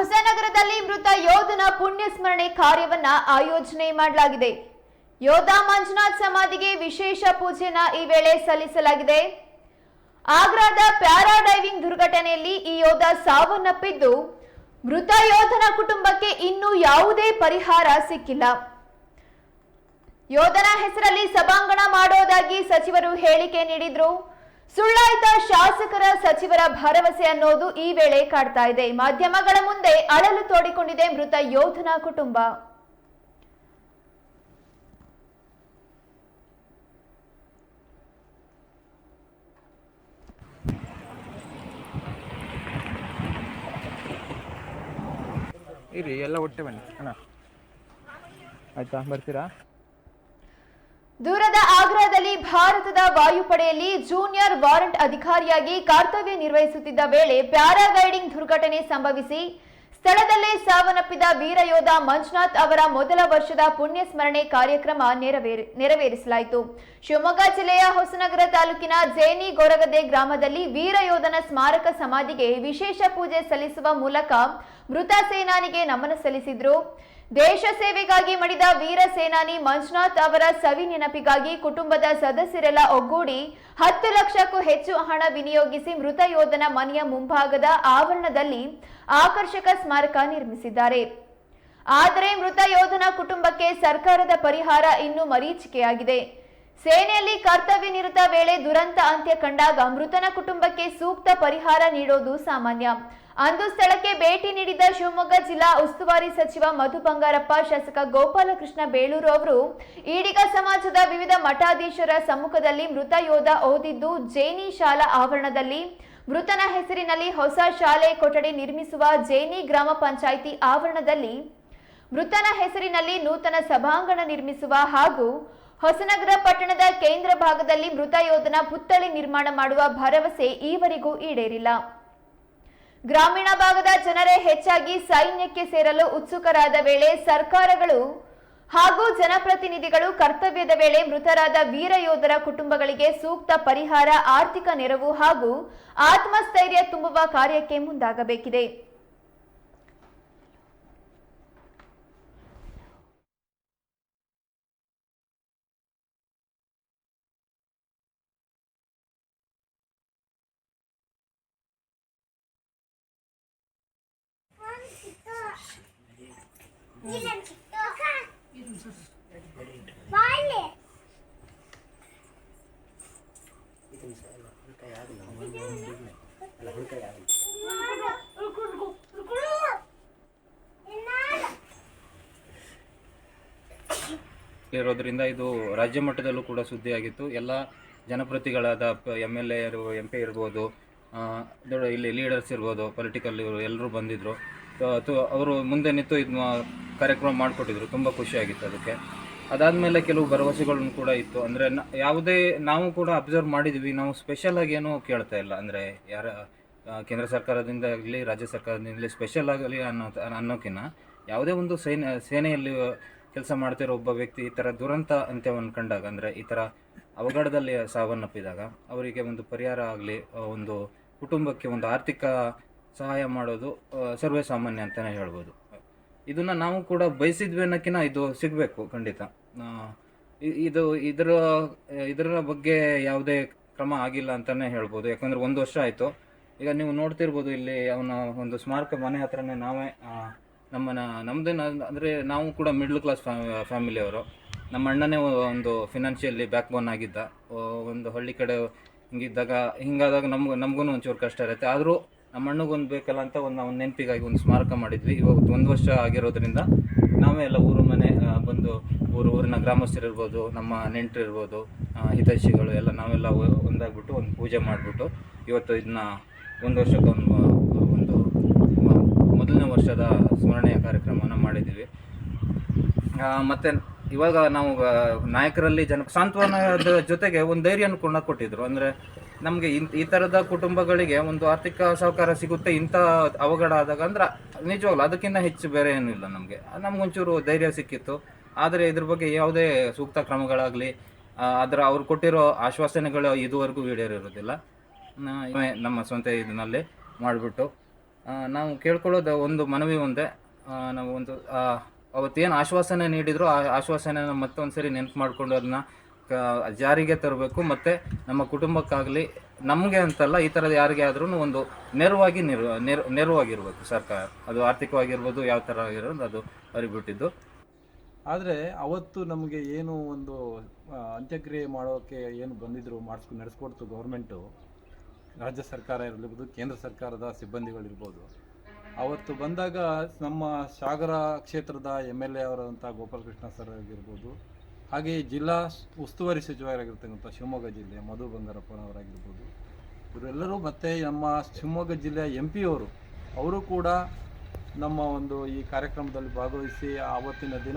ಹೊಸನಗರದಲ್ಲಿ ಮೃತ ಯೋಧನ ಪುಣ್ಯ ಸ್ಮರಣೆ ಕಾರ್ಯವನ್ನ ಆಯೋಜನೆ ಮಾಡಲಾಗಿದೆ. ಯೋಧ ಮಂಜುನಾಥ್ ಸಮಾಧಿಗೆ ವಿಶೇಷ ಪೂಜೆನ ಈ ವೇಳೆ ಸಲ್ಲಿಸಲಾಗಿದೆ. ಆಗ್ರಾದ ಪ್ಯಾರಾ ಡೈವಿಂಗ್ ದುರ್ಘಟನೆಯಲ್ಲಿ ಈ ಯೋಧ ಸಾವನ್ನಪ್ಪಿದ್ದು, ಮೃತ ಯೋಧನ ಕುಟುಂಬಕ್ಕೆ ಇನ್ನೂ ಯಾವುದೇ ಪರಿಹಾರ ಸಿಕ್ಕಿಲ್ಲ. ಯೋಧನ ಹೆಸರಲ್ಲಿ ಸಭಾಂಗಣ ಮಾಡೋದಾಗಿ ಸಚಿವರು ಹೇಳಿಕೆ ನೀಡಿದ್ರು. ಸುಳ್ಳಾಯ್ತ ಶಾಸಕರ ಸಚಿವರ ಭರವಸೆ ಅನ್ನೋದು ಈ ವೇಳೆ ಕಾಡ್ತಾ ಇದೆ. ಮಾಧ್ಯಮಗಳ ಮುಂದೆ ಅಳಲು ತೋಡಿಕೊಂಡಿದೆ ಮೃತ ಯೋಧನ ಕುಟುಂಬ. ಇರಿ ಎಲ್ಲ ಒಟ್ಟೆ ಬನ್ನಿ ಅಣ್ಣ, ಆಯ್ತಾ? ಬರ್ತೀರಾ? ದೂರದ ಆಗ್ರಾದಲ್ಲಿ ಭಾರತದ ವಾಯುಪಡೆಯಲ್ಲಿ ಜೂನಿಯರ್ ವಾರಂಟ್ ಅಧಿಕಾರಿಯಾಗಿ ಕರ್ತವ್ಯ ನಿರ್ವಹಿಸುತ್ತಿದ್ದ ವೇಳೆ ಪ್ಯಾರಾಗ್ಲೈಡಿಂಗ್ ದುರ್ಘಟನೆ ಸಂಭವಿಸಿ ಸ್ಥಳದಲ್ಲೇ ಸಾವನ್ನಪ್ಪಿದ ವೀರ ಯೋಧ ಮಂಜುನಾಥ್ ಅವರ ಮೊದಲ ವರ್ಷದ ಪುಣ್ಯ ಸ್ಮರಣೆ ಕಾರ್ಯಕ್ರಮ ನೆರವೇರಿಸಲಾಯಿತು. ಶಿವಮೊಗ್ಗ ಜಿಲ್ಲೆಯ ಹೊಸನಗರ ತಾಲೂಕಿನ ಜೇನಿ ಗೊರಗದೆ ಗ್ರಾಮದಲ್ಲಿ ವೀರ ಯೋಧನ ಸ್ಮಾರಕ ಸಮಾಧಿಗೆ ವಿಶೇಷ ಪೂಜೆ ಸಲ್ಲಿಸುವ ಮೂಲಕ ಮೃತ ಸೇನಾನಿಗೆ ನಮನ ಸಲ್ಲಿಸಿದ್ರು. ದೇಶ ಸೇವೆಗಾಗಿ ಮಡಿದ ವೀರ ಸೇನಾನಿ ಮಂಜುನಾಥ್ ಅವರ ಸವಿ ನೆನಪಿಗಾಗಿ ಕುಟುಂಬದ ಸದಸ್ಯರೆಲ್ಲ ಒಗ್ಗೂಡಿ 10 ಲಕ್ಷಕ್ಕೂ ಹೆಚ್ಚು ಹಣ ವಿನಿಯೋಗಿಸಿ ಮೃತ ಯೋಧನ ಮನೆಯ ಮುಂಭಾಗದ ಆವರಣದಲ್ಲಿ ಆಕರ್ಷಕ ಸ್ಮಾರಕ ನಿರ್ಮಿಸಿದ್ದಾರೆ. ಆದರೆ ಮೃತ ಯೋಧನ ಕುಟುಂಬಕ್ಕೆ ಸರ್ಕಾರದ ಪರಿಹಾರ ಇನ್ನೂ ಮರೀಚಿಕೆಯಾಗಿದೆ. ಸೇನೆಯಲ್ಲಿ ಕರ್ತವ್ಯ ನಿರತ ವೇಳೆ ದುರಂತ ಅಂತ್ಯ ಕಂಡಾಗ ಮೃತನ ಕುಟುಂಬಕ್ಕೆ ಸೂಕ್ತ ಪರಿಹಾರ ನೀಡೋದು ಸಾಮಾನ್ಯ. ಅಂದು ಸ್ಥಳಕ್ಕೆ ಭೇಟಿ ನೀಡಿದ ಶಿವಮೊಗ್ಗ ಜಿಲ್ಲಾ ಉಸ್ತುವಾರಿ ಸಚಿವ ಮಧು ಬಂಗಾರಪ್ಪ, ಶಾಸಕ ಗೋಪಾಲಕೃಷ್ಣ ಬೇಳೂರು ಅವರು ಈಡಿಗ ಸಮಾಜದ ವಿವಿಧ ಮಠಾಧೀಶರ ಸಮ್ಮುಖದಲ್ಲಿ ಮೃತ ಯೋಧ ಓದಿದ್ದು ಜೇನಿ ಶಾಲಾ ಆವರಣದಲ್ಲಿ ಮೃತನ ಹೆಸರಿನಲ್ಲಿ ಹೊಸ ಶಾಲೆ ಕೊಠಡಿ ನಿರ್ಮಿಸುವ ಜೇನಿ ಗ್ರಾಮ ಪಂಚಾಯಿತಿ ಆವರಣದಲ್ಲಿ ಮೃತನ ಹೆಸರಿನಲ್ಲಿ ನೂತನ ಸಭಾಂಗಣ ನಿರ್ಮಿಸುವ ಹಾಗೂ ಹೊಸನಗರ ಪಟ್ಟಣದ ಕೇಂದ್ರ ಭಾಗದಲ್ಲಿ ಮೃತ ಯೋಧನ ಪುತ್ಥಳಿ ನಿರ್ಮಾಣ ಮಾಡುವ ಭರವಸೆ ಈವರೆಗೂ ಈಡೇರಿಲ್ಲ. ಗ್ರಾಮೀಣ ಭಾಗದ ಜನರೇ ಹೆಚ್ಚಾಗಿ ಸೈನ್ಯಕ್ಕೆ ಸೇರಲು ಉತ್ಸುಕರಾದ ವೇಳೆ ಸರ್ಕಾರಗಳು ಹಾಗೂ ಜನಪ್ರತಿನಿಧಿಗಳು ಕರ್ತವ್ಯದ ವೇಳೆ ಮೃತರಾದ ವೀರ ಯೋಧರ ಕುಟುಂಬಗಳಿಗೆ ಸೂಕ್ತ ಪರಿಹಾರ, ಆರ್ಥಿಕ ನೆರವು ಹಾಗೂ ಆತ್ಮಸ್ಥೈರ್ಯ ತುಂಬುವ ಕಾರ್ಯಕ್ಕೆ ಮುಂದಾಗಬೇಕಿದೆ. ಇರೋದ್ರಿಂದ ಇದು ರಾಜ್ಯ ಮಟ್ಟದಲ್ಲೂ ಕೂಡ ಸುದ್ದಿಯಾಗಿತ್ತು. ಎಲ್ಲ ಜನಪ್ರತಿಗಳಾದ MLA MP ಇರ್ಬೋದು, ಇಲ್ಲಿ ಲೀಡರ್ಸ್ ಇರ್ಬೋದು, ಪೊಲಿಟಿಕಲ್ ಇವರು ಎಲ್ಲರೂ ಬಂದಿದ್ದರು. ಅವರು ಮುಂದೆ ನಿಂತು ಇದು ಕಾರ್ಯಕ್ರಮ ಮಾಡಿಕೊಟ್ಟಿದ್ರು. ತುಂಬ ಖುಷಿಯಾಗಿತ್ತು ಅದಕ್ಕೆ. ಅದಾದಮೇಲೆ ಕೆಲವು ಭರವಸೆಗಳನ್ನು ಕೂಡ ಇತ್ತು. ಅಂದರೆ ಯಾವುದೇ ನಾವು ಕೂಡ ಅಬ್ಸರ್ವ್ ಮಾಡಿದ್ವಿ, ನಾವು ಸ್ಪೆಷಲಾಗಿ ಏನೂ ಕೇಳ್ತಾ ಇಲ್ಲ. ಅಂದರೆ ಕೇಂದ್ರ ಸರ್ಕಾರದಿಂದ ಆಗಲಿ ರಾಜ್ಯ ಸರ್ಕಾರದಿಂದಲೇ ಸ್ಪೆಷಲ್ ಆಗಲಿ ಅನ್ನೋಕ್ಕಿಂತ ಯಾವುದೇ ಒಂದು ಸೇನೆಯಲ್ಲಿ ಕೆಲಸ ಮಾಡ್ತಿರೋ ಒಬ್ಬ ವ್ಯಕ್ತಿ ಈ ಥರ ದುರಂತ ಅಂತ್ಯವನ್ನು ಕಂಡಾಗ, ಅಂದರೆ ಈ ಥರ ಅವಘಡದಲ್ಲಿ ಸಾವನ್ನಪ್ಪಿದಾಗ ಅವರಿಗೆ ಒಂದು ಪರಿಹಾರ ಆಗಲಿ, ಒಂದು ಕುಟುಂಬಕ್ಕೆ ಒಂದು ಆರ್ಥಿಕ ಸಹಾಯ ಮಾಡೋದು ಸರ್ವೇ ಸಾಮಾನ್ಯ ಅಂತಲೇ ಹೇಳ್ಬೋದು. ಇದನ್ನು ನಾವು ಕೂಡ ಬಯಸಿದ್ವಿ ಅನ್ನೋಕ್ಕಿಂತ ಇದು ಸಿಗಬೇಕು ಖಂಡಿತ. ಇದರ ಬಗ್ಗೆ ಯಾವುದೇ ಕ್ರಮ ಆಗಿಲ್ಲ ಅಂತಲೇ ಹೇಳ್ಬೋದು. ಯಾಕಂದರೆ 1 ವರ್ಷ ಆಯಿತು. ಈಗ ನೀವು ನೋಡ್ತಿರ್ಬೋದು, ಇಲ್ಲಿ ಅವನ ಒಂದು ಸ್ಮಾರಕ ಮನೆ ಹತ್ರನೇ ನಾವೇ ನಮ್ಮದೇ ಅಂದರೆ ನಾವು ಕೂಡ ಮಿಡ್ಲ್ ಕ್ಲಾಸ್ ಫ್ಯಾಮಿಲಿಯವರು. ನಮ್ಮ ಅಣ್ಣನೇ ಒಂದು ಫಿನಾನ್ಷಿಯಲಿ ಬ್ಯಾಕ್ ಬೋನ್ ಆಗಿದ್ದ. ಒಂದು ಹಳ್ಳಿ ಕಡೆ ಹಿಂಗಾದಾಗ ನಮಗೂ ಒಂಚೂರು ಕಷ್ಟ ಇರುತ್ತೆ. ಆದರೂ ನಮ್ಮ ಅಣ್ಣಗೊಂದು ಬೇಕಲ್ಲ ಅಂತ ನಾವು ನೆನಪಿಗಾಗಿ ಒಂದು ಸ್ಮಾರಕ ಮಾಡಿದ್ವಿ. ಇವಾಗ 1 ವರ್ಷ ಆಗಿರೋದ್ರಿಂದ ನಾವೇ ಎಲ್ಲ ಊರು ಮನೆ ಬಂದು ಊರಿನ ಗ್ರಾಮಸ್ಥರಿರ್ಬೋದು, ನಮ್ಮ ನೆಂಟರು ಇರ್ಬೋದು, ಹಿತೈಷಿಗಳು ಎಲ್ಲ ನಾವೆಲ್ಲ ಒಂದಾಗ್ಬಿಟ್ಟು ಒಂದು ಪೂಜೆ ಮಾಡಿಬಿಟ್ಟು ಇವತ್ತು ಇದನ್ನ 1 ವರ್ಷಕ್ಕೆ ಒಂದು ಮೊದಲನೇ ವರ್ಷದ ಸ್ಮರಣೆಯ ಕಾರ್ಯಕ್ರಮನ ಮಾಡಿದ್ದೀವಿ. ಮತ್ತು ಇವಾಗ ನಾವು ನಾಯಕರಲ್ಲಿ ಸಾಂತ್ವನದ ಜೊತೆಗೆ ಒಂದು ಧೈರ್ಯನ ಕೂಡ ಕೊಟ್ಟಿದ್ರು. ಅಂದರೆ ನಮಗೆ ಈ ಥರದ ಕುಟುಂಬಗಳಿಗೆ ಒಂದು ಆರ್ಥಿಕ ಸಹಕಾರ ಸಿಗುತ್ತೆ ಇಂಥ ಅವಘಡ ಆದಾಗ. ಅಂದ್ರೆ ನಿಜವಾಗ್ಲು ಅದಕ್ಕಿಂತ ಹೆಚ್ಚು ಬೇರೆ ಏನೂ ಇಲ್ಲ. ನಮಗೊಂಚೂರು ಧೈರ್ಯ ಸಿಕ್ಕಿತ್ತು. ಆದರೆ ಇದ್ರ ಬಗ್ಗೆ ಯಾವುದೇ ಸೂಕ್ತ ಕ್ರಮಗಳಾಗಲಿ ಅವ್ರು ಕೊಟ್ಟಿರೋ ಆಶ್ವಾಸನೆಗಳು ಇದುವರೆಗೂ ಈಡೇರಿರೋದಿಲ್ಲ. ನಮ್ಮ ಸ್ವಂತ ಇದನ್ನಲ್ಲಿ ಮಾಡಿಬಿಟ್ಟು ನಾವು ಕೇಳ್ಕೊಳ್ಳೋದು ಒಂದು ಮನವಿ ಒಂದೇ, ನಾವು ಒಂದು ಅವತ್ತೇನು ಆಶ್ವಾಸನೆ ನೀಡಿದ್ರು ಆ ಆಶ್ವಾಸನೆನ ಮತ್ತೊಂದು ಸರಿ ನೆನಪು ಮಾಡಿಕೊಂಡು ಅದನ್ನ ಜಾರಿಗೆ ತರಬೇಕು. ಮತ್ತು ನಮ್ಮ ಕುಟುಂಬಕ್ಕಾಗಲಿ ನಮಗೆ ಅಂತಲ್ಲ, ಈ ಥರದ ಯಾರಿಗೆ ಆದ್ರೂ ಒಂದು ನೆರವಾಗಿರ್ಬೇಕು ಸರ್ಕಾರ. ಅದು ಆರ್ಥಿಕವಾಗಿರ್ಬೋದು, ಯಾವ ಥರ ಆಗಿರೋದು ಅದು ಅವ್ರಿಗೆ ಬಿಟ್ಟಿದ್ದು. ಆದರೆ ಅವತ್ತು ನಮಗೆ ಏನು ಒಂದು ಅಂತ್ಯಕ್ರಿಯೆ ಮಾಡೋಕ್ಕೆ ಏನು ಬಂದಿದ್ದರು ನಡೆಸ್ಕೊಡ್ತು ಗೌರ್ಮೆಂಟು, ರಾಜ್ಯ ಸರ್ಕಾರ ಇರಲಿರ್ಬೋದು, ಕೇಂದ್ರ ಸರ್ಕಾರದ ಸಿಬ್ಬಂದಿಗಳಿರ್ಬೋದು. ಅವತ್ತು ಬಂದಾಗ ನಮ್ಮ ಸಾಗರ ಕ್ಷೇತ್ರದ MLA ಅವರಾದಂಥ ಗೋಪಾಲಕೃಷ್ಣ ಸರ್ ಆಗಿರ್ಬೋದು, ಹಾಗೆಯೇ ಜಿಲ್ಲಾ ಉಸ್ತುವಾರಿ ಸಚಿವರಾಗಿರ್ತಕ್ಕಂಥ ಶಿವಮೊಗ್ಗ ಜಿಲ್ಲೆ ಮಧು ಬಂಗಾರಪ್ಪನವರಾಗಿರ್ಬೋದು, ಇವರೆಲ್ಲರೂ ಮತ್ತು ನಮ್ಮ ಶಿವಮೊಗ್ಗ ಜಿಲ್ಲೆಯ MP ಅವರು ಕೂಡ ನಮ್ಮ ಒಂದು ಈ ಕಾರ್ಯಕ್ರಮದಲ್ಲಿ ಭಾಗವಹಿಸಿ ಆವತ್ತಿನ ದಿನ